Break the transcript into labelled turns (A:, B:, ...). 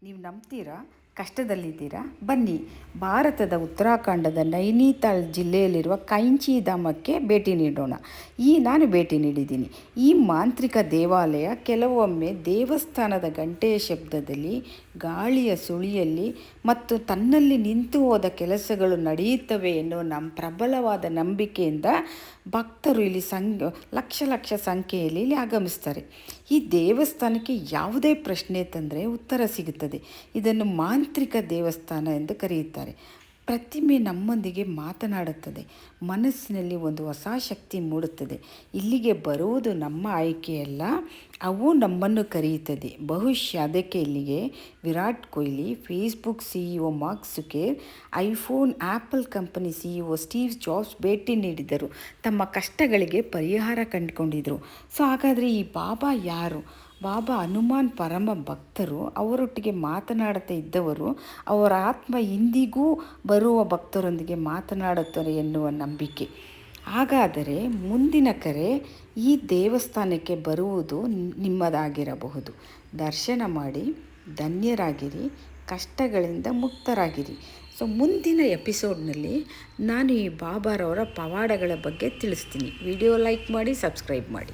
A: ನೀವು ನಂಬ್ತೀರಾ? ಕಷ್ಟದಲ್ಲಿದ್ದೀರಾ? ಬನ್ನಿ, ಭಾರತದ ಉತ್ತರಾಖಂಡದ ನೈನಿತಾಳ್ ಜಿಲ್ಲೆಯಲ್ಲಿರುವ ಕೈಂಚಿ ಧಾಮಕ್ಕೆ ಭೇಟಿ ನೀಡೋಣ. ನಾನು ಭೇಟಿ ನೀಡಿದ್ದೀನಿ. ಈ ಮಾಂತ್ರಿಕ ದೇವಾಲಯ ಕೆಲವೊಮ್ಮೆ ದೇವಸ್ಥಾನದ ಗಂಟೆಯ ಶಬ್ದದಲ್ಲಿ, ಗಾಳಿಯ ಸುಳಿಯಲ್ಲಿ ಮತ್ತು ತನ್ನಲ್ಲಿ ನಿಂತು ಹೋದ ಕೆಲಸಗಳು ನಡೆಯುತ್ತವೆ ಎನ್ನುವ ಪ್ರಬಲವಾದ ನಂಬಿಕೆಯಿಂದ ಭಕ್ತರು ಇಲ್ಲಿ ಲಕ್ಷ ಸಂಖ್ಯೆಯಲ್ಲಿ ಇಲ್ಲಿ ಆಗಮಿಸ್ತಾರೆ. ಈ ದೇವಸ್ಥಾನಕ್ಕೆ ಯಾವುದೇ ಪ್ರಶ್ನೆ ತಂದರೆ ಉತ್ತರ ಸಿಗುತ್ತದೆ. ಇದನ್ನು ಮಾಂತ್ರಿಕ ದೇವಸ್ಥಾನ ಎಂದು ಕರೆಯುತ್ತಾರೆ. ಪ್ರತಿಮೆ ನಮ್ಮೊಂದಿಗೆ ಮಾತನಾಡುತ್ತದೆ. ಮನಸ್ಸಿನಲ್ಲಿ ಒಂದು ಹೊಸ ಶಕ್ತಿ ಮೂಡುತ್ತದೆ. ಇಲ್ಲಿಗೆ ಬರುವುದು ನಮ್ಮ ಆಯ್ಕೆಯಲ್ಲ, ಅವು ನಮ್ಮನ್ನು ಕರೆಯುತ್ತದೆ. ಬಹುಶಃ ಅದಕ್ಕೆ ಇಲ್ಲಿಗೆ Virat Kohli, Facebook CEO mark Zuckerberg, iPhone, apple company CEO Steve jobs ಭೇಟಿ ನೀಡಿದರು. ತಮ್ಮ ಕಷ್ಟಗಳಿಗೆ ಪರಿಹಾರ ಕಂಡುಕೊಂಡಿದ್ದರು. ಹಾಗಾದರೆ ಈ ಬಾಬಾ ಯಾರು? ಬಾಬಾ ಹನುಮಾನ್ ಪರಮ ಭಕ್ತರು. ಅವರೊಟ್ಟಿಗೆ ಮಾತನಾಡುತ್ತಾ ಇದ್ದವರು. ಅವರ ಆತ್ಮ ಇಂದಿಗೂ ಬರುವ ಭಕ್ತರೊಂದಿಗೆ ಮಾತನಾಡುತ್ತಾರೆ ಎನ್ನುವ ನಂಬಿಕೆ. ಹಾಗಾದರೆ ಮುಂದಿನ ಕರೆ ಈ ದೇವಸ್ಥಾನಕ್ಕೆ ಬರುವುದು ನಿಮ್ಮದಾಗಿರಬಹುದು. ದರ್ಶನ ಮಾಡಿ ಧನ್ಯರಾಗಿರಿ, ಕಷ್ಟಗಳಿಂದ ಮುಕ್ತರಾಗಿರಿ. ಮುಂದಿನ ಎಪಿಸೋಡ್ನಲ್ಲಿ ನಾನು ಈ ಬಾಬಾರವರ ಪವಾಡಗಳ ಬಗ್ಗೆ ತಿಳಿಸ್ತೀನಿ. ವಿಡಿಯೋ ಲೈಕ್ ಮಾಡಿ, ಸಬ್ಸ್ಕ್ರೈಬ್ ಮಾಡಿ.